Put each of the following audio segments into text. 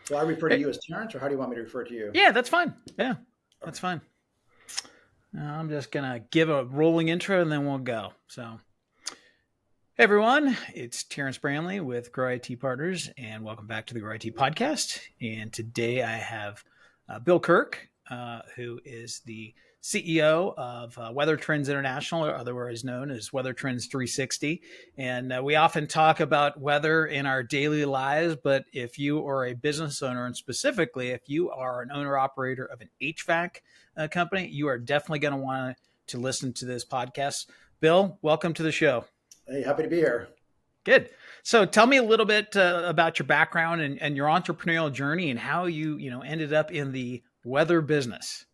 So I refer to Hey, you as Terrence, or how do you want me to refer to you? yeah, that's fine. Yeah, Okay. that's fine. I'm just gonna give a rolling intro and then we'll go. Hey everyone, it's Terrence Branley with Grow IT Partners, and welcome back to the Grow IT Podcast. And today I have Bill Kirk, who is the CEO of Weather Trends International, or otherwise known as Weather Trends 360. And we often talk about weather in our daily lives, but if you are a business owner, and specifically if you are an owner operator of an HVAC company, you are definitely going to want to listen to this podcast. Bill, welcome to the show. Hey, happy to be here. Good. So tell me a little bit about your background and your entrepreneurial journey and how you ended up in the weather business.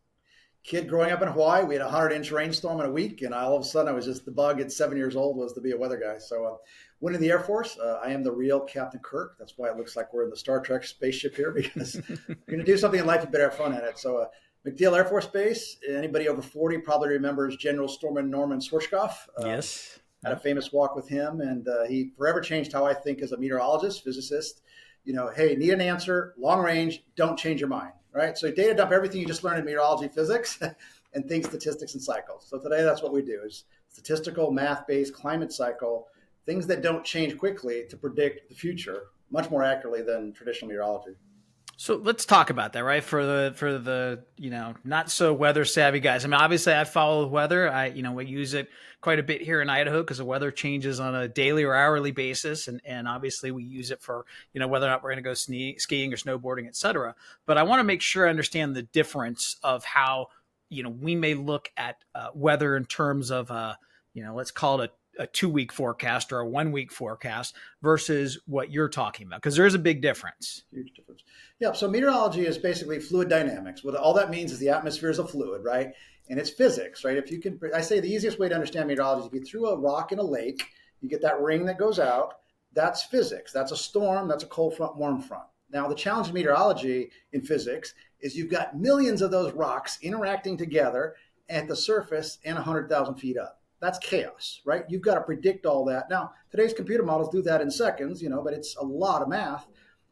Kid growing up in Hawaii, we had a 100-inch rainstorm in a week, and all of a sudden I was just the bug at 7 years old was to be a weather guy. So went in the Air Force. I am the real Captain Kirk. That's why it looks like we're in the Star Trek spaceship here, because if you're going to do something in life, you better have fun at it. So MacDill Air Force Base, anybody over 40 probably remembers General Stormin Norman Schwarzkopf. Yes. Had a Yep. famous walk with him, and he forever changed how I think as a meteorologist, physicist. Hey, need an answer, long range, don't change your mind, right? So data dump everything you just learned in meteorology, physics, and think statistics and cycles. So today that's what we do is statistical, math-based climate cycle, things that don't change quickly to predict the future much more accurately than traditional meteorology. So let's talk about that, right? For the not so weather savvy guys. I mean, obviously I follow the weather. We use it quite a bit here in Idaho because the weather changes on a daily or hourly basis, and obviously we use it for whether or not we're going to go skiing or snowboarding, etc. But I want to make sure I understand the difference of how we may look at weather in terms of let's call it a 2 week forecast or a 1 week forecast versus what you're talking about, because there's a big difference. Huge difference. Yeah. So meteorology is basically fluid dynamics. What all that means is the atmosphere is a fluid, right? And it's physics, right? If you can, I say the easiest way to understand meteorology is if you threw a rock in a lake, you get that ring that goes out. That's physics. That's a storm. That's a cold front, warm front. Now, the challenge in meteorology in physics is you've got millions of those rocks interacting together at the surface and 100,000 feet up. That's chaos, right? You've got to predict all that. Now, today's computer models do that in seconds, but it's a lot of math.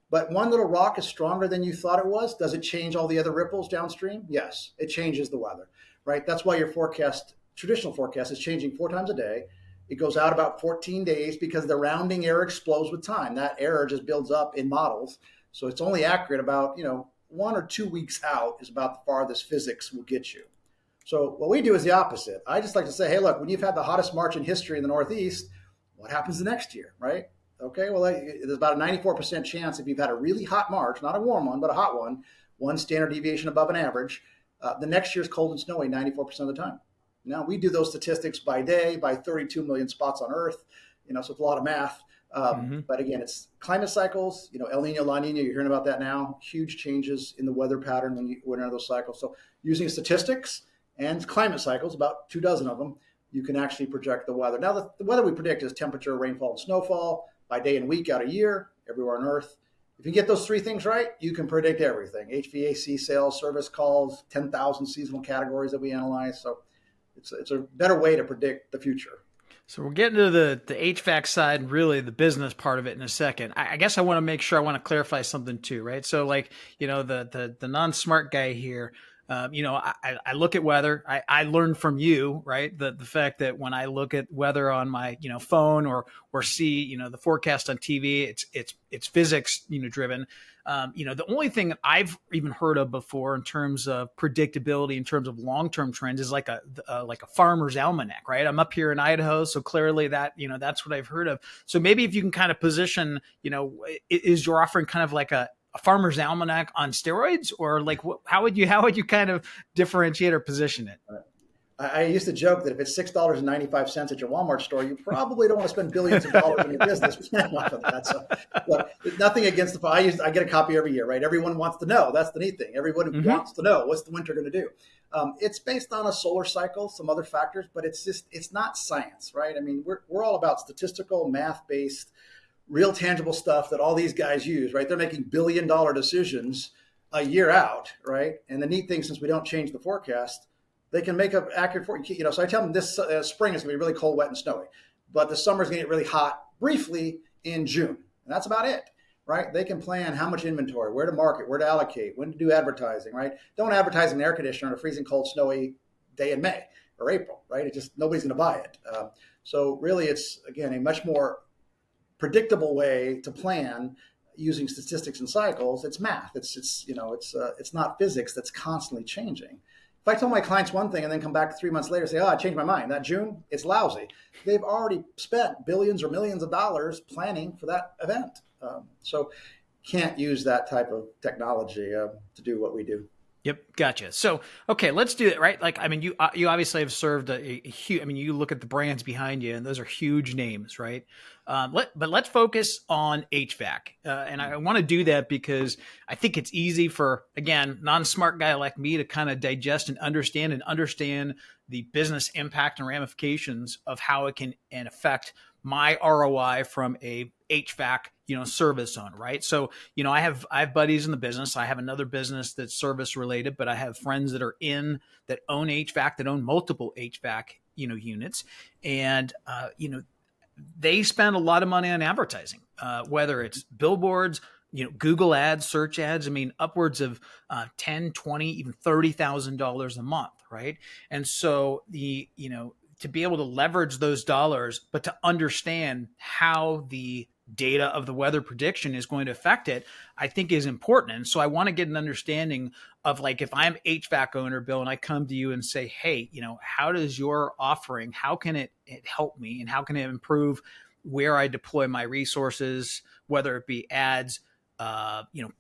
But one little rock is stronger than you thought it was. Does it change all the other ripples downstream? Yes, it changes the weather, right? That's why your forecast, traditional forecast, is changing 4 times a day. It goes out about 14 days because the rounding error explodes with time. That error just builds up in models. So it's only accurate about, 1 or 2 weeks out is about the farthest physics will get you. So what we do is the opposite. I just like to say, hey, look, when you've had the hottest March in history in the Northeast, what happens the next year, right? Okay, well, there's about a 94% chance if you've had a really hot March, not a warm one, but a hot one standard deviation above an average, the next year's cold and snowy 94% of the time. Now, we do those statistics by day, by 32 million spots on Earth, so it's a lot of math. Mm-hmm. But again, it's climate cycles, El Nino, La Nina, you're hearing about that now, huge changes in the weather pattern when you enter those cycles. So using statistics and climate cycles, about 24 of them, you can actually project the weather. Now, the weather we predict is temperature, rainfall, and snowfall by day and week out of year, everywhere on Earth. If you get those 3 things right, you can predict everything. HVAC sales, service calls, 10,000 seasonal categories that we analyze. So it's a better way to predict the future. So we're getting to the HVAC side and really the business part of it in a second. I guess I want to make sure I want to clarify something too, right? So like, the non-smart guy here, I look at weather. I learned from you, right? The fact that when I look at weather on my, phone or see, the forecast on TV, it's physics, driven. The only thing that I've even heard of before in terms of predictability, in terms of long-term trends, is like a farmer's almanac, right? I'm up here in Idaho, so clearly that that's what I've heard of. So maybe if you can kind of position, is your offering kind of like a farmer's almanac on steroids, or like how would you kind of differentiate or position it? I used to joke that if it's $6.95 at your Walmart store, you probably don't want to spend billions of dollars in your business off of that. So, look, nothing against the. I get a copy every year, right? Everyone wants to know. That's the neat thing. Everyone Mm-hmm. wants to know what's the winter going to do. It's based on a solar cycle, some other factors, but it's not science, right? I mean, we're all about statistical, math-based, real tangible stuff that all these guys use, right? They're making billion-dollar decisions a year out, right? And the neat thing, since we don't change the forecast, they can make an accurate forecast. So I tell them this spring is going to be really cold, wet, and snowy, but the summer is going to get really hot briefly in June, and that's about it. right? They can plan how much inventory, where to market, where to allocate, when to do advertising, right? Don't advertise an air conditioner on a freezing cold, snowy day in May or April, right? It just, nobody's going to buy it. So really, it's, again, a much more predictable way to plan using statistics and cycles. It's math. It's not physics that's constantly changing. If I tell my clients one thing and then come back 3 months later and say, oh, I changed my mind, that June, it's lousy. They've already spent billions or millions of dollars planning for that event. So can't use that type of technology to do what we do. Yep. Gotcha. So, okay, let's do it, right? Like, I mean, you obviously have served a huge, I mean, you look at the brands behind you and those are huge names, right? But let's focus on HVAC. And I want to do that because I think it's easy for, again, non-smart guy like me to kind of digest and understand the business impact and ramifications of how it can and affect my ROI from a HVAC, service owner, right? So, I have buddies in the business. I have another business that's service related, but I have friends that own HVAC, that own multiple HVAC, units. And, they spend a lot of money on advertising, whether it's billboards, Google ads, search ads. I mean, upwards of $10, $20, even $30,000 a month, right? And so to be able to leverage those dollars, but to understand how the data of the weather prediction is going to affect it, I think is important. And so I want to get an understanding of, like, if I'm HVAC owner, Bill, and I come to you and say, hey, how does your offering, how can it help me, and how can it improve where I deploy my resources, whether it be ads,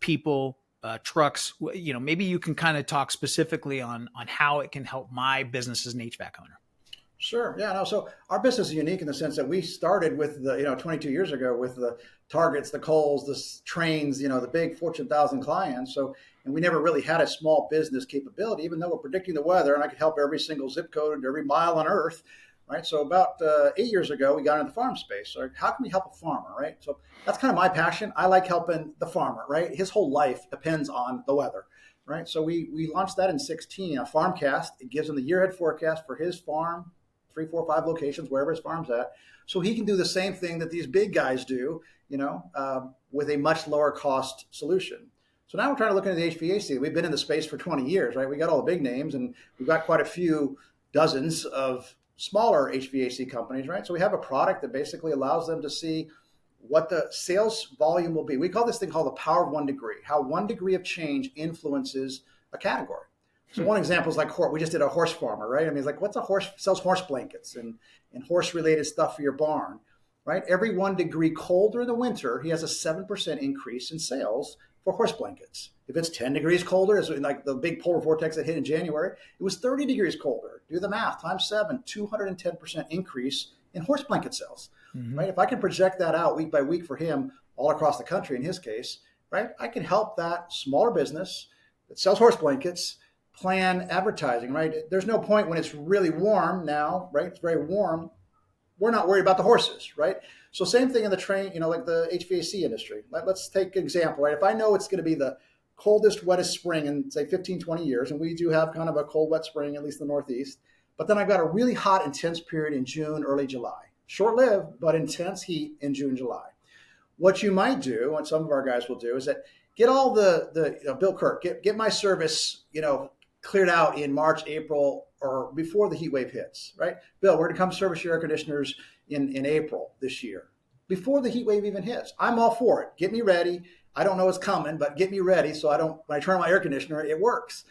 people, trucks, maybe you can kind of talk specifically on how it can help my business as an HVAC owner. Sure. Yeah. No. So our business is unique in the sense that we started with 22 years ago with the Targets, the Kohl's, the Trains, the big Fortune 1000 clients. So, and we never really had a small business capability, even though we're predicting the weather and I could help every single zip code and every mile on earth. Right. So about 8 years ago, we got into the farm space. So how can we help a farmer? Right. So that's kind of my passion. I like helping the farmer. Right. His whole life depends on the weather. Right. So we launched that in 2016, a Farmcast. It gives him the year ahead forecast for his farm, 3, 4, 5 locations, wherever his farm's at. So he can do the same thing that these big guys do, with a much lower cost solution. So now we're trying to look into the HVAC. We've been in the space for 20 years, right? We got all the big names and we've got quite a few dozens of smaller HVAC companies, right? So we have a product that basically allows them to see what the sales volume will be. We call this thing called the power of 1 degree, how 1 degree of change influences a category. So one example is like, we just did a horse farmer, right? I mean, it's like, what's a horse? Sells horse blankets and horse related stuff for your barn, right? Every 1 degree colder in the winter, he has a 7% increase in sales for horse blankets. If it's 10 degrees colder, as like the big polar vortex that hit in January, it was 30 degrees colder. Do the math, times 7, 210% increase in horse blanket sales, right? If I can project that out week by week for him all across the country, in his case, right? I can help that smaller business that sells horse blankets plan advertising, right? There's no point when it's really warm now, right? It's very warm. We're not worried about the horses, right? So same thing in the train, like the HVAC industry. Let's take an example, right? If I know it's going to be the coldest, wettest spring in, say, 15, 20 years, and we do have kind of a cold, wet spring, at least in the Northeast, but then I've got a really hot, intense period in June, early July. Short-lived, but intense heat in June, July. What you might do, what some of our guys will do, is that get all the Bill Kirk, get my service, cleared out in March, April, or before the heat wave hits, right? Bill, we're going to come service your air conditioners in April this year, before the heat wave even hits. I'm all for it. Get me ready. I don't know what's coming, but get me ready so when I turn on my air conditioner, it works.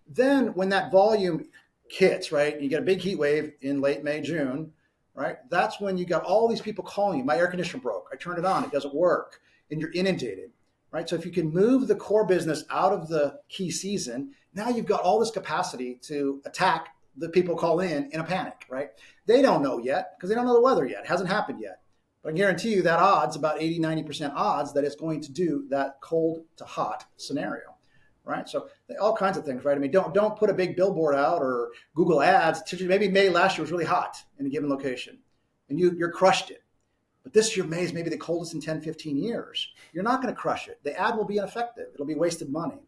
Then when that volume hits, right, you get a big heat wave in late May, June, right? That's when you got all these people calling you. My air conditioner broke. I turned it on. It doesn't work. And you're inundated, right? So if you can move the core business out of the key season, now you've got all this capacity to attack the people call in a panic, right? They don't know yet because they don't know the weather yet. It hasn't happened yet. But I guarantee you that odds, about 80, 90% odds that it's going to do that cold to hot scenario, right? So all kinds of things, right? I mean, don't put a big billboard out or Google ads. Maybe May last year was really hot in a given location and you're crushed it. But this year, May is maybe the coldest in 10, 15 years. You're not going to crush it. The ad will be ineffective. It'll be wasted money,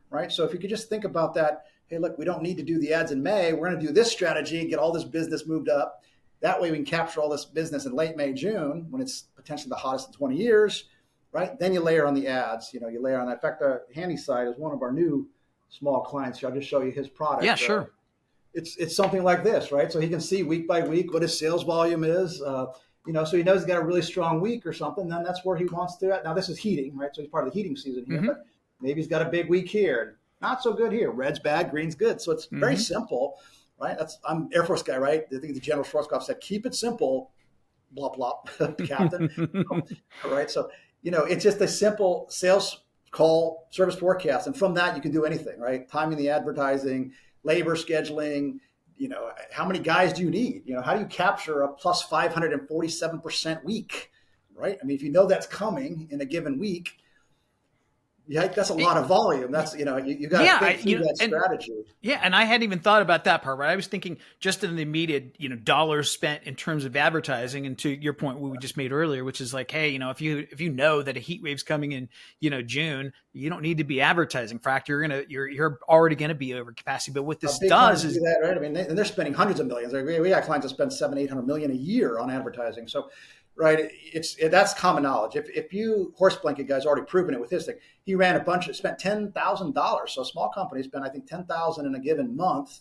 right? So if you could just think about that, hey, look, we don't need to do the ads in May. We're going to do this strategy and get all this business moved up. That way we can capture all this business in late May, June, when it's potentially the hottest in 20 years. right? Then you layer on the ads, you layer on that. In fact, Handy Side is one of our new small clients here. I'll just show you his product. Yeah, sure. It's something like this, right? So he can see week by week what his sales volume is. So he knows he's got a really strong week or something. Then that's where he wants to. Now this is heating, right? So he's part of the heating season here, but maybe he's got a big week here. Not so good here. Red's bad, green's good. So it's very simple, right? I'm Air Force guy, right? I think the General Schwarzkopf said, keep it simple, blah, blah, Captain. All right. So, it's just a simple sales call, service forecast. And from that, you can do anything, right? Timing the advertising, labor scheduling, how many guys do you need? How do you capture a plus 547% week, right? I mean, if you know that's coming in a given week, that's a lot of volume. That's, you got to think through that strategy. And I hadn't even thought about that part, right? I was thinking just in the immediate, dollars spent in terms of advertising. And to your point, we just made earlier, which is like, hey, if you know that a heat wave's coming in, June, you don't need to be advertising. In fact, you're already going to be over capacity. But what this does is that, right? I mean, they're spending hundreds of millions. We got clients that spend $700-800 million a year on advertising. So, right, that's common knowledge. If you horse blanket guy's already proven it with his thing. He ran spent $10,000. So small companies spend, I think, $10,000 in a given month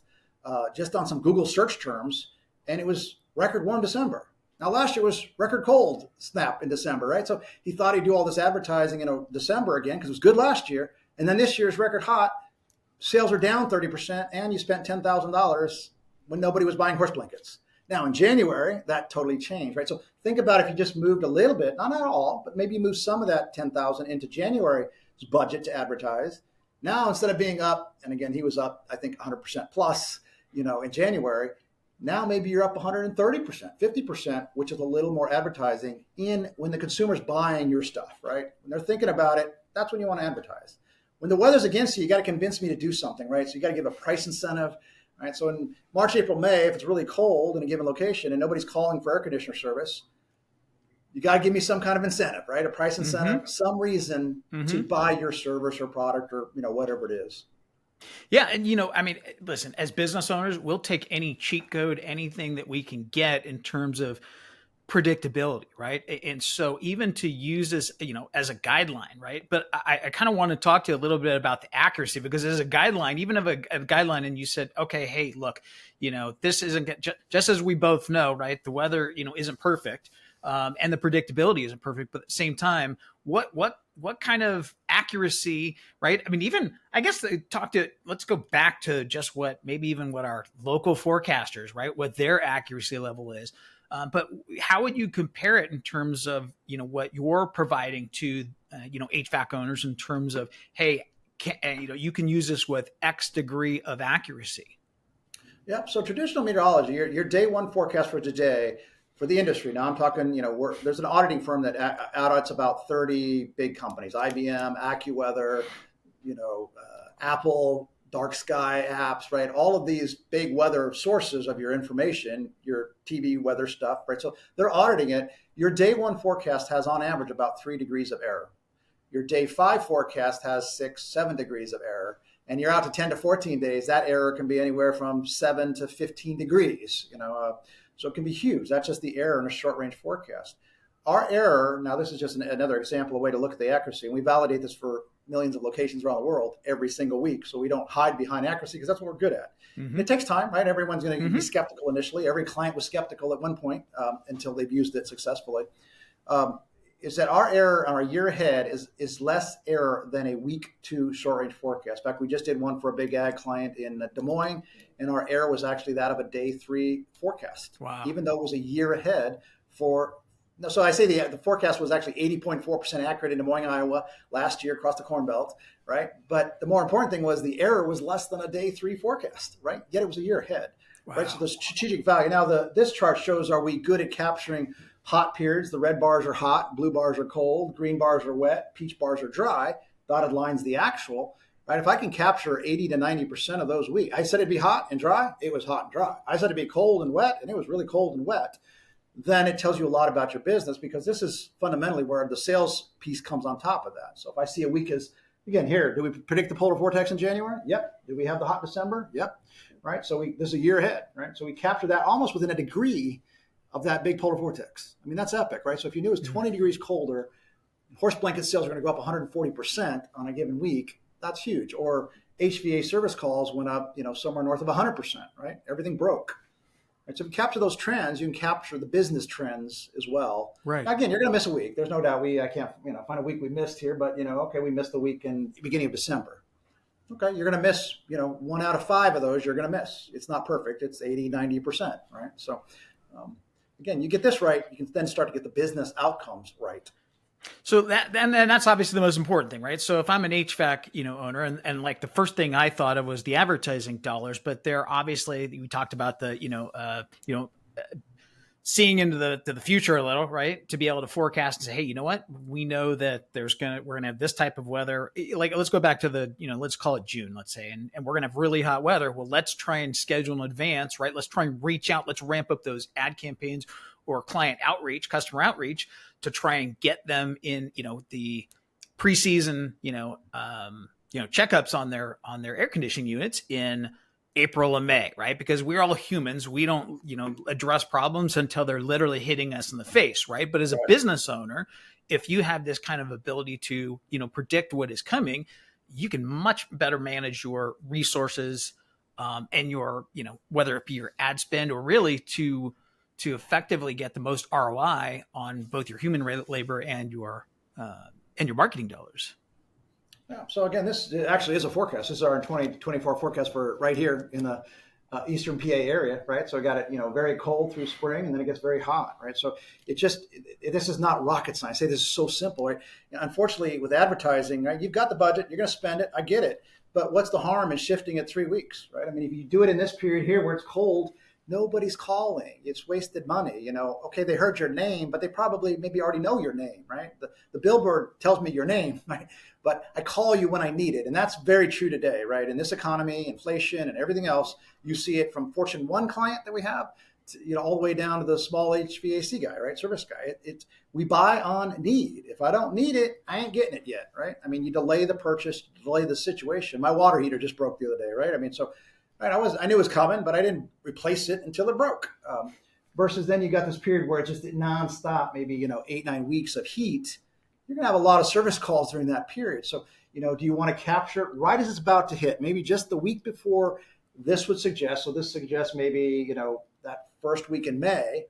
just on some Google search terms, and it was record warm December. Now last year was record cold snap in December, right? So he thought he'd do all this advertising in December again because it was good last year, and then this year's record hot. Sales are down 30%, and you spent $10,000 when nobody was buying horse blankets. Now in January, that totally changed, right? So think about if you just moved a little bit, not at all, but maybe you moved some of that 10,000 into January's budget to advertise. Now instead of being up, and again, he was up, I think 100% plus, in January. Now maybe you're up 130%, 50%, which is a little more advertising when the consumer's buying your stuff, right? When they're thinking about it, that's when you want to advertise. When the weather's against you, you got to convince me to do something, right? So you got to give a price incentive. Right, so in March, April, May, if it's really cold in a given location and nobody's calling for air conditioner service, you got to give me some kind of incentive, right? A price incentive, some reason to buy your service or product or whatever it is. Yeah, and I mean, listen, as business owners, we'll take any cheat code, anything that we can get in terms of predictability, right? And so even to use this, as a guideline, right? But I kind of want to talk to you a little bit about the accuracy, because as a guideline, even of a guideline, and you said, okay, hey, look, this isn't just as we both know, right? The weather, isn't perfect, and the predictability isn't perfect, but at the same time, what kind of accuracy, right? I mean, even I guess let's go back to just what our local forecasters, right? What their accuracy level is. But how would you compare it in terms of, what you're providing to, HVAC owners in terms of, hey, you can use this with X degree of accuracy? Yeah. So traditional meteorology, your day one forecast for today for the industry. Now I'm talking, there's an auditing firm that audits about 30 big companies, IBM, AccuWeather, Apple, dark sky apps, right? All of these big weather sources of your information, your TV weather stuff, right? So they're auditing it. Your day one forecast has on average about 3 degrees of error. Your day 5 forecast has 6-7 degrees of error. And you're out to 10 to 14 days, that error can be anywhere from 7 to 15 degrees, so it can be huge. That's just the error in a short range forecast. Our error, now this is just another example, a way to look at the accuracy, and we validate this for millions of locations around the world every single week. So we don't hide behind accuracy because that's what we're good at. It takes time, right? Everyone's going to be skeptical initially. Every client was skeptical at one point until they've used it successfully. Is that our error on our year ahead is less error than a week 2 short range forecast. In fact, we just did one for a big ag client in Des Moines, and our error was actually that of a day 3 forecast. Wow. Even though it was a year ahead so I say the forecast was actually 80.4% accurate in Des Moines, Iowa last year across the Corn Belt, right? But the more important thing was the error was less than a day 3 forecast, right? Yet it was a year ahead, right? So the strategic value. Now this chart shows, are we good at capturing hot periods? The red bars are hot, blue bars are cold, green bars are wet, peach bars are dry, dotted lines the actual, right? If I can capture 80 to 90% of those weeks, I said it'd be hot and dry, it was hot and dry. I said it'd be cold and wet, and it was really cold and wet. Then it tells you a lot about your business, because this is fundamentally where the sales piece comes on top of that. So if I see a week as, again, here, do we predict the polar vortex in January? Yep. Do we have the hot December? Yep. Right. So this is a year ahead, right? So we capture that almost within a degree of that big polar vortex. I mean, that's epic, right? So if you knew it was 20 degrees colder horse blanket sales are going to go up 140% on a given week. That's huge. Or HVAC service calls went up, somewhere north of 100%, right? Everything broke. Right? So if you capture those trends, you can capture the business trends as well. Right. Now, again, you're going to miss a week. There's no doubt. I can't, find a week we missed here, but okay, we missed the week in the beginning of December. Okay, you're going to miss, 1 out of 5 of those you're going to miss. It's not perfect. It's 80, 90%, right? So again, you get this right, you can then start to get the business outcomes right. So that's obviously the most important thing, right? So if I'm an HVAC, owner, and like the first thing I thought of was the advertising dollars, but there obviously we talked about the, seeing into the future a little, right? To be able to forecast and say, hey, you know what? We know that we're gonna have this type of weather. Like, let's go back to let's call it June, let's say, and we're gonna have really hot weather. Well, let's try and schedule in advance, right? Let's try and reach out. Let's ramp up those ad campaigns or client outreach, customer outreach, to try and get them in, the preseason, checkups on their air conditioning units in April and May, right? Because we're all humans. We don't, address problems until they're literally hitting us in the face, right? But as a business owner, if you have this kind of ability to, predict what is coming, you can much better manage your resources and your, whether it be your ad spend or really to effectively get the most ROI on both your human labor and your marketing dollars. Yeah. So again, this actually is a forecast. This is our 2024 forecast for right here in the Eastern PA area, right? So I got it, very cold through spring, and then it gets very hot, right? So this is not rocket science. I say this is so simple, right? Unfortunately, with advertising, right, you've got the budget, you're going to spend it. I get it, but what's the harm in shifting it 3 weeks, right? I mean, if you do it in this period here where it's cold, nobody's calling. It's wasted money. Okay, they heard your name, but they probably maybe already know your name, right? The billboard tells me your name, right? But I call you when I need it. And that's very true today, right? In this economy, inflation and everything else, you see it from Fortune 1 client that we have, to, all the way down to the small HVAC guy, right? Service guy. We buy on need. If I don't need it, I ain't getting it yet, right? I mean, you delay the purchase, delay the situation. My water heater just broke the other day, right? I mean, so right, I knew it was coming, but I didn't replace it until it broke. Versus then you got this period where it's just nonstop, maybe 8-9 weeks of heat. You're gonna have a lot of service calls during that period. So do you want to capture it right as it's about to hit? Maybe just the week before this would suggest. So this suggests maybe that first week in May.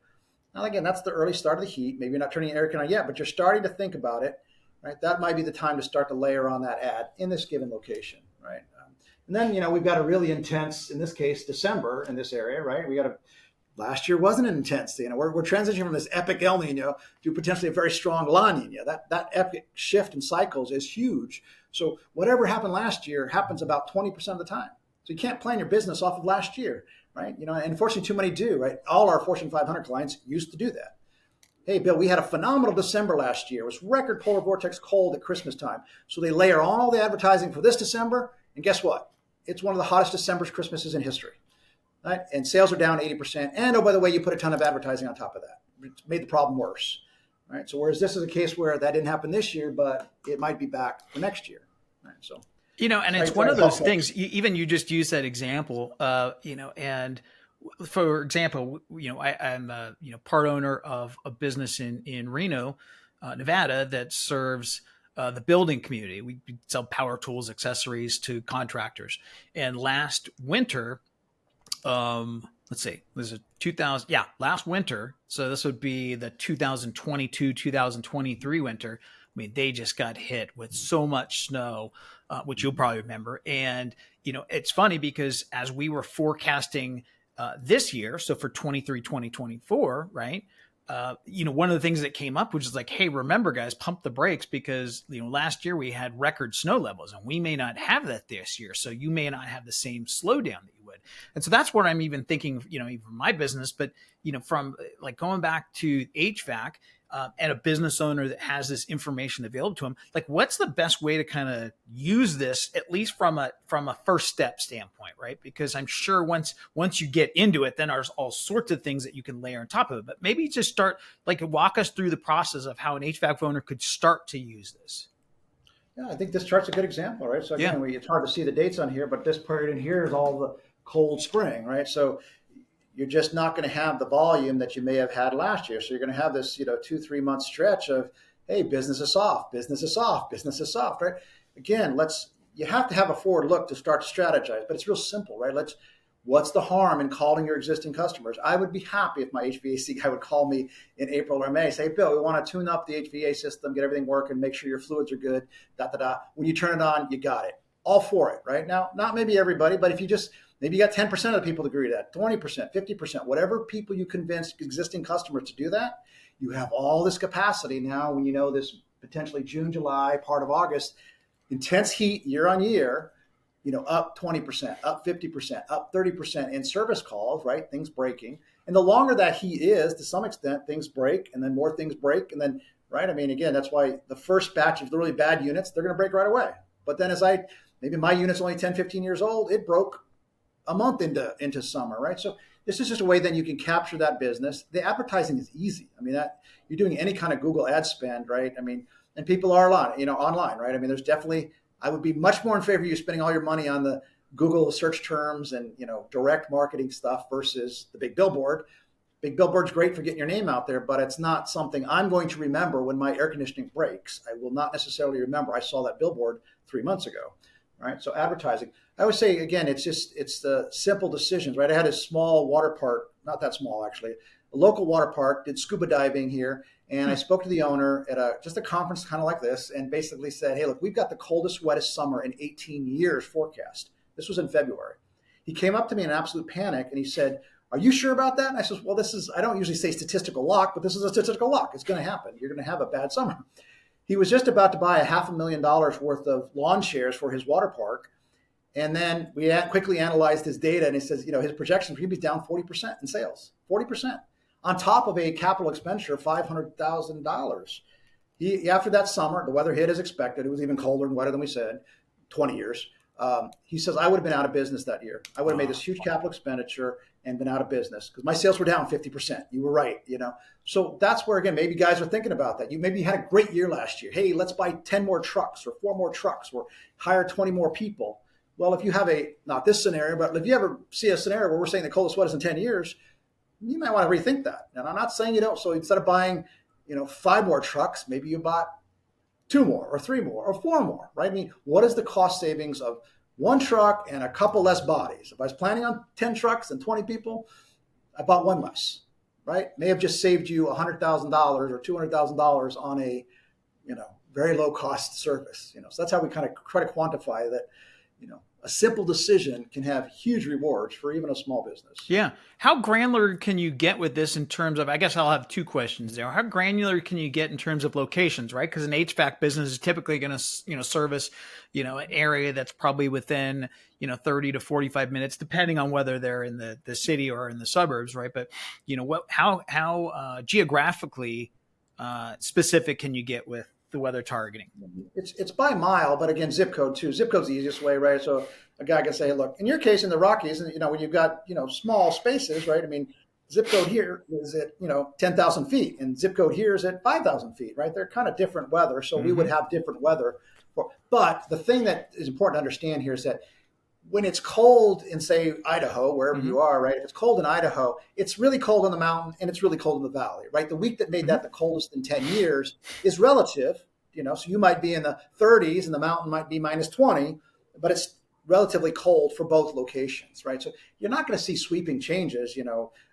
Now again, that's the early start of the heat. Maybe you're not turning your air conditioner on yet, but you're starting to think about it. Right, that might be the time to start to layer on that ad in this given location. Right. And then, we've got a really intense, in this case, December in this area, right? Last year wasn't an intense, we're transitioning from this epic El Nino to potentially a very strong La Nina. That epic shift in cycles is huge. So whatever happened last year happens about 20% of the time. So you can't plan your business off of last year, right? And unfortunately too many do, right? All our Fortune 500 clients used to do that. Hey, Bill, we had a phenomenal December last year. It was record polar vortex cold at Christmas time. So they layer on all the advertising for this December, and guess what? It's one of the hottest December's Christmases in history, right? And sales are down 80%. And oh, by the way, you put a ton of advertising on top of that. It's made the problem worse, right? So whereas this is a case where that didn't happen this year, but it might be back for next year, right? So, and it's one of those things. Even you just used that example, and for example, I'm part owner of a business in Reno, Nevada that serves the building community. We sell power tools, accessories to contractors. And last winter, let's see, was it 2000? Yeah, last winter. So this would be the 2022, 2023 winter. I mean, they just got hit with so much snow, which you'll probably remember. And, it's funny because as we were forecasting this year, so for 23, 2024, right? One of the things that came up, which is like, hey, remember guys, pump the brakes because, last year we had record snow levels and we may not have that this year. So you may not have the same slowdown that you would. And so that's what I'm even thinking, even my business, but, from like going back to HVAC and a business owner that has this information available to him, like what's the best way to kind of use this, at least from a first step standpoint, right? Because I'm sure once you get into it, then there's all sorts of things that you can layer on top of it. But maybe just start, like walk us through the process of how an HVAC owner could start to use this. Yeah, I think this chart's a good example, right? So again, it's hard to see the dates on here, but this period in here is all the cold spring, right? So you're just not going to have the volume that you may have had last year. So you're going to have this, 2-3 month stretch of, hey, business is soft, business is soft, business is soft, right? Again, you have to have a forward look to start to strategize, but it's real simple, right? What's the harm in calling your existing customers? I would be happy if my HVAC guy would call me in April or May, say, Bill, we want to tune up the HVAC system, get everything working, make sure your fluids are good, da, da, da. When you turn it on, you got it. All for it, right? Now, not maybe everybody, but if you just, maybe you got 10% of the people to agree to that, 20%, 50%, whatever people you convince existing customers to do that, you have all this capacity now when you know this potentially June, July, part of August, intense heat year on year, up 20%, up 50%, up 30% in service calls, right? Things breaking. And the longer that heat is, to some extent, things break and then more things break. And then, right? I mean, again, that's why the first batch of the really bad units, they're going to break right away. But then maybe my unit's only 10, 15 years old, it broke a month into summer, right? So this is just a way then you can capture that business. The advertising is easy. I mean, that you're doing any kind of Google ad spend, right? I mean, and people are online, right? I mean, there's definitely, I would be much more in favor of you spending all your money on the Google search terms and, direct marketing stuff versus the big billboard. Big billboard's great for getting your name out there, but it's not something I'm going to remember when my air conditioning breaks. I will not necessarily remember I saw that billboard 3 months ago, right? So advertising, I would say, again, it's the simple decisions, right? I had a small water park, not that small actually, a local water park, did scuba diving here. And I spoke to the owner at just a conference kind of like this and basically said, hey, look, we've got the coldest, wettest summer in 18 years forecast. This was in February. He came up to me in absolute panic and he said, are you sure about that? And I said, well, I don't usually say statistical lock, but this is a statistical lock. It's going to happen. You're going to have a bad summer. He was just about to buy $500,000 worth of lawn chairs for his water park. And then we quickly analyzed his data and he says, his projections, he'd be down 40% in sales, 40%. On top of a capital expenditure of $500,000. After that summer, the weather hit as expected. It was even colder and wetter than we said, 20 years. He says, I would have been out of business that year. I would have made this huge capital expenditure and been out of business because my sales were down 50%. You were right, So that's where, again, maybe guys are thinking about that. You had a great year last year. Hey, let's buy 10 more trucks or 4 more trucks or hire 20 more people. Well, if you have not this scenario, but if you ever see a scenario where we're saying the coldest, wettest in 10 years, you might want to rethink that. And I'm not saying you don't. So instead of buying, 5 more trucks, maybe you bought 2 more or 3 more or 4 more, right? I mean, what is the cost savings of 1 truck and a couple less bodies? If I was planning on 10 trucks and 20 people, I bought 1 less, right? May have just saved you $100,000 or $200,000 on a, very low cost service. So that's how we kind of try to quantify that, a simple decision can have huge rewards for even a small business. Yeah. How granular can you get with this in terms of, I guess I'll have 2 questions there. How granular can you get in terms of locations, right? Because an HVAC business is typically going to, service, an area that's probably within, 30 to 45 minutes, depending on whether they're in the city or in the suburbs, right? But, how geographically specific can you get with the weather targeting? It's by mile, but again, zip code too. Zip code's the easiest way, right? So a guy can say, look, in your case in the Rockies, and when you've got small spaces, right? I mean, zip code here is at 10,000 feet, and zip code here is at 5,000 feet, right? They're kind of different weather, so we would have different weather. But the thing that is important to understand here is that when it's cold in, say, Idaho, wherever you are, right? If it's cold in Idaho, it's really cold on the mountain and it's really cold in the valley, right? The week that made that the coldest in 10 years is relative, so you might be in the 30s and the mountain might be minus 20, but it's relatively cold for both locations, right? So you're not going to see sweeping changes,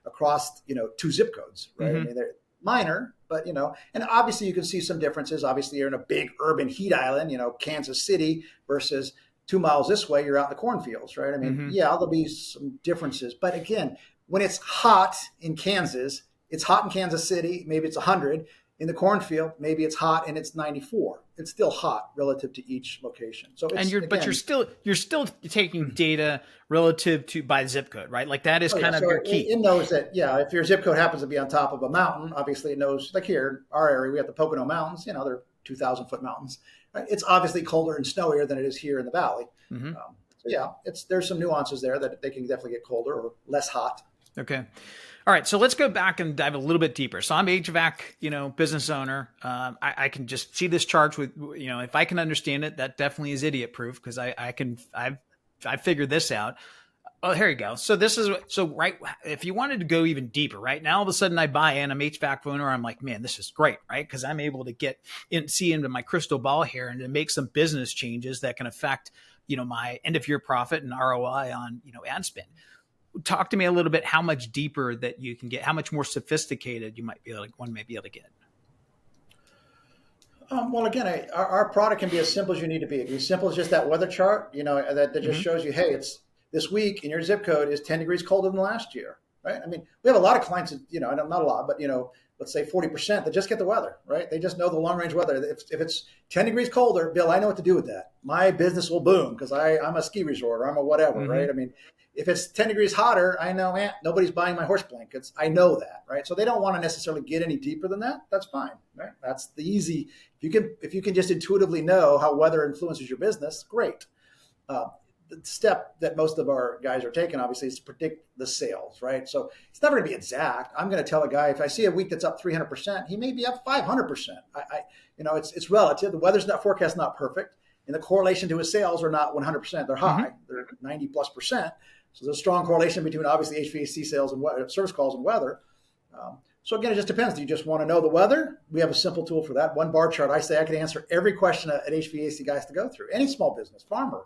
across, 2 zip codes, right? I mean, they're minor, but, and obviously you can see some differences. Obviously you're in a big urban heat island, Kansas City versus 2 miles this way, you're out in the cornfields, right? I mean, there'll be some differences. But again, when it's hot in Kansas, it's hot in Kansas City, maybe it's 100. In the cornfield, maybe it's hot and it's 94. It's still hot relative to each location. So but you're still taking data relative to by zip code, right? Like that is kind of your key. It knows that, if your zip code happens to be on top of a mountain, obviously it knows, like here, our area, we have the Pocono Mountains, they're 2,000-foot mountains. Right? It's obviously colder and snowier than it is here in the valley. There's some nuances there that they can definitely get colder or less hot. Okay. All right. So let's go back and dive a little bit deeper. So I'm HVAC, business owner. I can just see this chart with, if I can understand it, that definitely is idiot proof because I've figured this out. Oh, here you go. So this is right. If you wanted to go even deeper, right now, all of a sudden I buy in, I'm HVAC owner. I'm like, man, this is great, right? Because I'm able to see into my crystal ball here and to make some business changes that can affect, my end of year profit and ROI on, ad spend. Talk to me a little bit how much deeper that you can get, how much more sophisticated one may be able to get. Well, again, our product can be as simple as you need to be. It can be as simple as just that weather chart, that just shows you, hey, it's this week in your zip code is 10 degrees colder than last year, right? I mean, we have a lot of clients, not a lot, but, let's say 40% that just get the weather, right? They just know the long range weather. If it's 10 degrees colder, Bill, I know what to do with that. My business will boom because I'm a ski resort or I'm a whatever, right? I mean, if it's 10 degrees hotter, I know, nobody's buying my horse blankets. I know that, right? So they don't want to necessarily get any deeper than that. That's fine, right? That's the easy. If you can just intuitively know how weather influences your business, great. The step that most of our guys are taking, obviously, is to predict the sales, right? So it's never going to be exact. I'm going to tell a guy, if I see a week that's up 300%, he may be up 500%. It's relative. The weather's not forecast, not perfect. And the correlation to his sales are not 100%. They're high. They're 90+%. So there's a strong correlation between obviously HVAC sales and service calls and weather. So again, it just depends. Do you just want to know the weather? We have a simple tool for that. One bar chart. I say I can answer every question an HVAC guy has to go through. Any small business, farmer.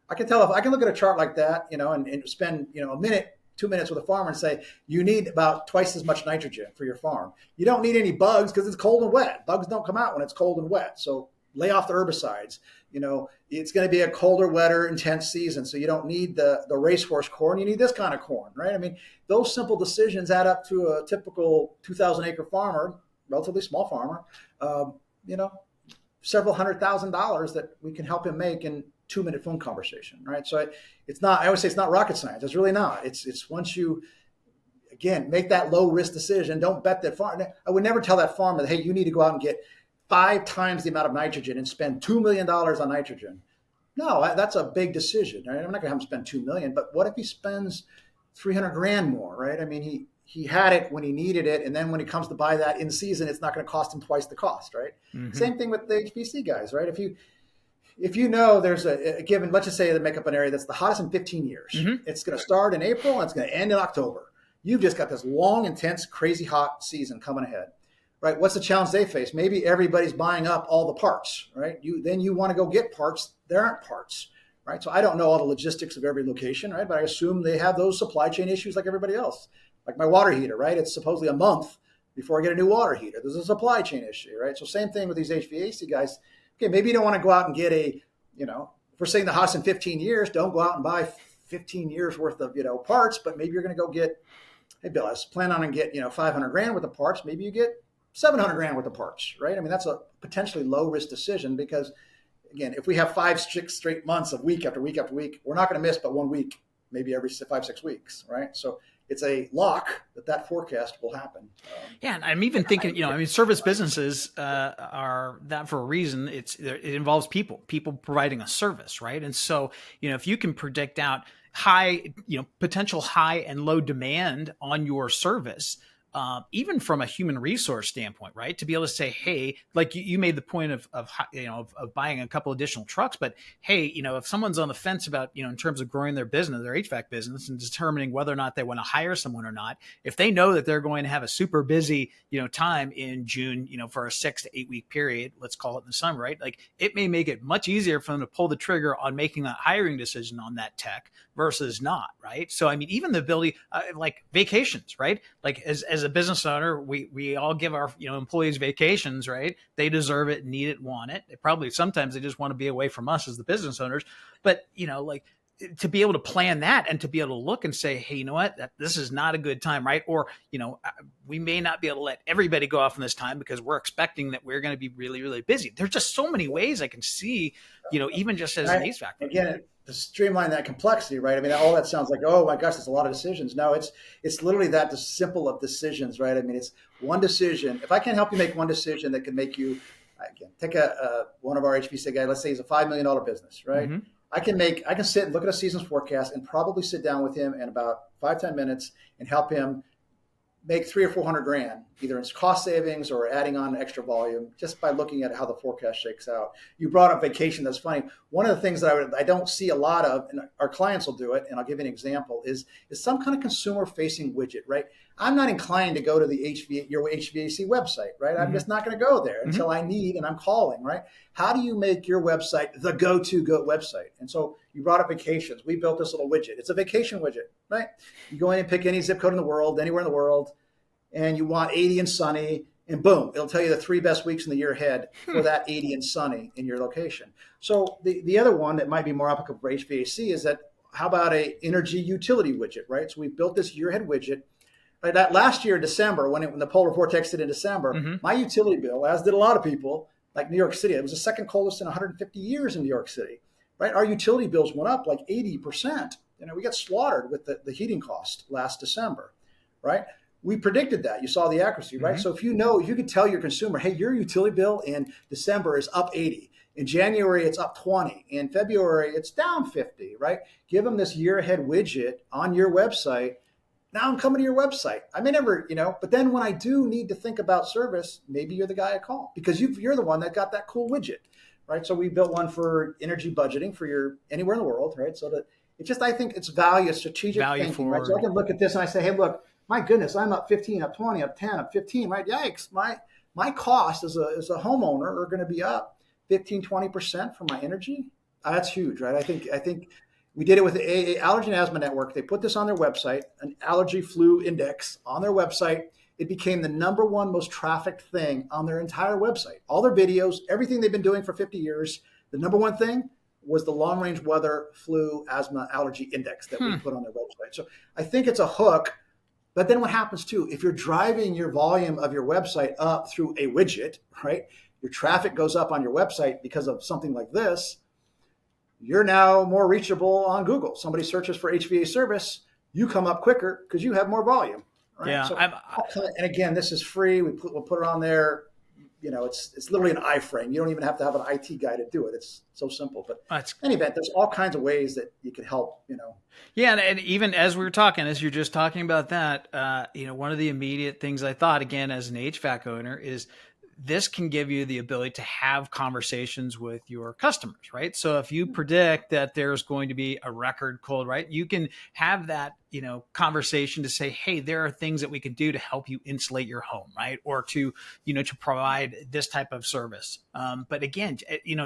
I can tell if I can look at a chart like that, and spend, a minute, 2 minutes with a farmer and say, you need about twice as much nitrogen for your farm. You don't need any bugs because it's cold and wet. Bugs don't come out when it's cold and wet. So lay off the herbicides. It's going to be a colder, wetter, intense season. So you don't need the racehorse corn. You need this kind of corn, right? I mean, those simple decisions add up to a typical 2,000 acre farmer, relatively small farmer, several $100,000 that we can help him make in 2-minute phone conversation, right? So it's not, I always say it's not rocket science. It's really not. It's once you, again, make that low risk decision, don't bet that farm. I would never tell that farmer that, hey, you need to go out and get 5 times the amount of nitrogen and spend $2 million on nitrogen. No, that's a big decision. Right? I'm not going to have him spend $2 million, but what if he spends $300,000 more, right? I mean, he had it when he needed it. And then when he comes to buy that in season, it's not going to cost him twice the cost, right? Same thing with the HVAC guys, right? If you know there's a given, let's just say they make up an area that's the hottest in 15 years. It's going to start in April and it's going to end in October. You've just got this long, intense, crazy hot season coming ahead, right? What's the challenge they face? Maybe everybody's buying up all the parts, right? Then you want to go get parts. There aren't parts, right? So I don't know all the logistics of every location, right? But I assume they have those supply chain issues like everybody else. Like my water heater, right? It's supposedly a month before I get a new water heater. There's a supply chain issue, right? So same thing with these HVAC guys. Okay, maybe you don't want to go out and get if we're saying the hottest in 15 years, don't go out and buy 15 years worth of, parts, but maybe you're going to go get, hey, Bill, I was planning on and get, $500,000 worth of parts. Maybe you get $700,000 worth of parts, right? I mean, that's a potentially low risk decision because, again, if we have 5, 6 straight months of week after week after week, we're not going to miss but 1 week, maybe every 5, 6 weeks, right? So it's a lock that forecast will happen. Yeah, and I'm even thinking, service businesses are that for a reason. It involves people providing a service, right? And so, if you can predict out high, potential high and low demand on your service, even from a human resource standpoint, right? To be able to say, hey, like you made the point of buying a couple additional trucks, but hey, if someone's on the fence about, in terms of growing their business, their HVAC business and determining whether or not they want to hire someone or not, if they know that they're going to have a super busy, time in June, for a 6 to 8 week period, let's call it in the summer, right? Like it may make it much easier for them to pull the trigger on making that hiring decision on that tech versus not, right? So, I mean, even the ability, like vacations, right? Like as a business owner, we all give our employees vacations, right? They deserve it, need it, want it. Sometimes they just want to be away from us as the business owners. But to be able to plan that and to be able to look and say, hey, you know what, this is not a good time, right? Or we may not be able to let everybody go off in this time because we're expecting that we're going to be really, really busy. There's just so many ways I can see, even just as an HVAC. Again, to streamline that complexity, right? I mean, all that sounds like, oh my gosh, there's a lot of decisions. No, it's literally that simple of decisions, right? I mean, it's one decision. If I can help you make one decision that can make you, again, take one of our HVAC guys, let's say he's a $5 million business, right? I can sit and look at a season's forecast and probably sit down with him in about 5-10 minutes and help him make 300 or 400 grand, either in cost savings or adding on extra volume, just by looking at how the forecast shakes out. You brought up vacation. That's funny. One of the things that I don't see a lot of, and our clients will do it, and I'll give you an example, is some kind of consumer-facing widget, right? I'm not inclined to go to your HVAC website, right? I'm just not going to go there until I need, and I'm calling, right? How do you make your website the go-to website? And so you brought up vacations. We built this little widget. It's a vacation widget, right? You go in and pick any zip code in the world, anywhere in the world, and you want 80 and sunny, and boom, it'll tell you the 3 best weeks in the year ahead for that 80 and sunny in your location. So the other one that might be more applicable for HVAC is that, how about a energy utility widget, right? So we built this year ahead widget. Right, that last year, December, when the polar vortex hit in December, my utility bill, as did a lot of people, like New York City, it was the second coldest in 150 years in New York City, right? Our utility bills went up like 80%. We got slaughtered with the heating cost last December, right? We predicted that. You saw the accuracy, right? So if you can tell your consumer, hey, your utility bill in December is up 80. In January, it's up 20. In February, it's down 50, right? Give them this year ahead widget on your website. Now I'm coming to your website. I may never, but then when I do need to think about service, maybe you're the guy I call, because you're the one that got that cool widget, right? So we built one for energy budgeting for your anywhere in the world, right? So that I think it's value, strategic thinking, right? So I can look at this and I say, hey, look, my goodness, I'm up 15, up 20, up 10, up 15, right? Yikes, my cost as a homeowner are going to be up 15, 20% for my energy. That's huge, right? I think we did it with the Allergy and Asthma Network. They put this on their website, an allergy flu index on their website. It became the number one most trafficked thing on their entire website. All their videos, everything they've been doing for 50 years, the number one thing was the long range weather flu asthma allergy index that we put on their website. So I think it's a hook. But then what happens too, if you're driving your volume of your website up through a widget, right? Your traffic goes up on your website because of something like this. You're now more reachable on Google. Somebody searches for HVAC service, you come up quicker because you have more volume. Right? Yeah. So, and again, this is free. We'll put it on there. It's literally an iframe. You don't even have to have an IT guy to do it. It's so simple. But in any event, there's all kinds of ways that you can help. Yeah, and even as we were talking, as you're just talking about that, one of the immediate things I thought, again, as an HVAC owner, is this can give you the ability to have conversations with your customers, right? So if you predict that there's going to be a record cold, right, you can have that, conversation to say, hey, there are things that we can do to help you insulate your home, right? Or to provide this type of service. But again,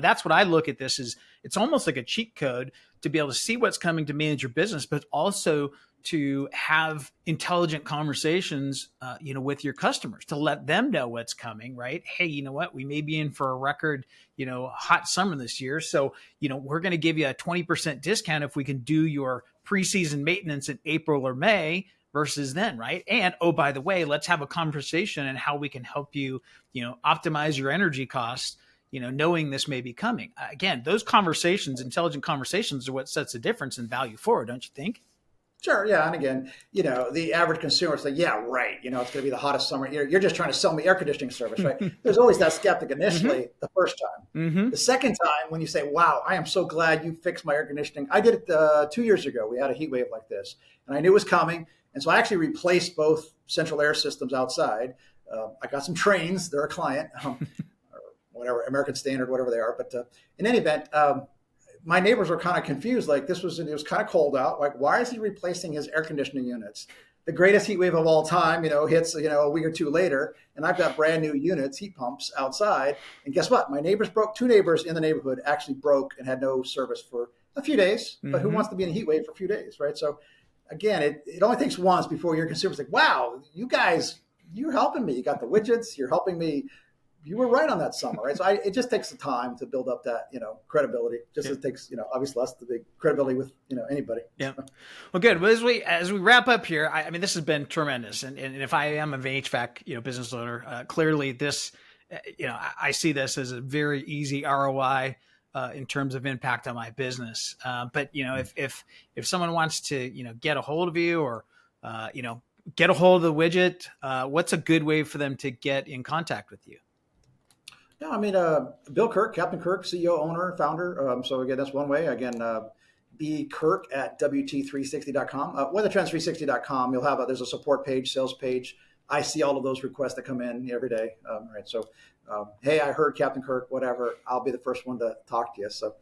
that's what I look at this is, it's almost like a cheat code to be able to see what's coming to manage your business, but also to have intelligent conversations, with your customers, to let them know what's coming, right? Hey, you know what? We may be in for a record, hot summer this year. So, we're going to give you a 20% discount if we can do your preseason maintenance in April or May versus then, right? And, oh, by the way, let's have a conversation and how we can help you, optimize your energy costs, knowing this may be coming. Again, those conversations, intelligent conversations, are what sets the difference in value forward, don't you think? Sure. Yeah. And again, the average consumer is like, yeah, right. It's going to be the hottest summer. You're just trying to sell me air conditioning service, right? There's always that skeptic initially the first time. The second time when you say, wow, I am so glad you fixed my air conditioning. I did it 2 years ago. We had a heat wave like this and I knew it was coming. And so I actually replaced both central air systems outside. I got some trains. They're a client or whatever, American Standard, whatever they are. But in any event, my neighbors were kind of confused. Like it was kind of cold out. Like, why is he replacing his air conditioning units? The greatest heat wave of all time, hits, a week or two later. And I've got brand new units, heat pumps outside. And guess what? My neighbors broke. 2 neighbors in the neighborhood actually broke and had no service for a few days. But who wants to be in a heat wave for a few days, right? So again, it only takes once before your consumer's like, wow, you guys, you're helping me. You got the widgets. You're helping me. You were right on that summer, right? So it just takes the time to build up that, credibility. Just it takes, obviously less the big credibility with, anybody. Yeah. Well, good. Well, as we wrap up here, I mean, this has been tremendous. And if I am an HVAC, business owner, clearly this, I see this as a very easy ROI in terms of impact on my business. But, if someone wants to, get a hold of you or, get a hold of the widget, what's a good way for them to get in contact with you? Yeah, I mean, Bill Kirk, Captain Kirk, CEO, owner, founder. So again, that's one way. Again, Kirk at WT360.com. WeatherTrends360.com. You'll have there's a support page, sales page. I see all of those requests that come in every day. Right. So, hey, I heard Captain Kirk, whatever. I'll be the first one to talk to you. So,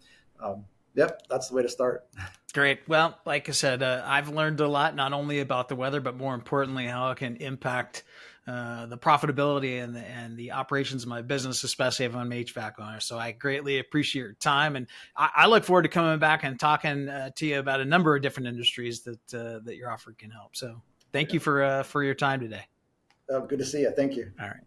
yep, that's the way to start. Great. Well, like I said, I've learned a lot, not only about the weather, but more importantly, how it can impact the profitability and the operations of my business, especially if I'm an HVAC owner. So I greatly appreciate your time, and I look forward to coming back and talking to you about a number of different industries that your offer can help. So thank you for your time today. Good to see you. Thank you. All right.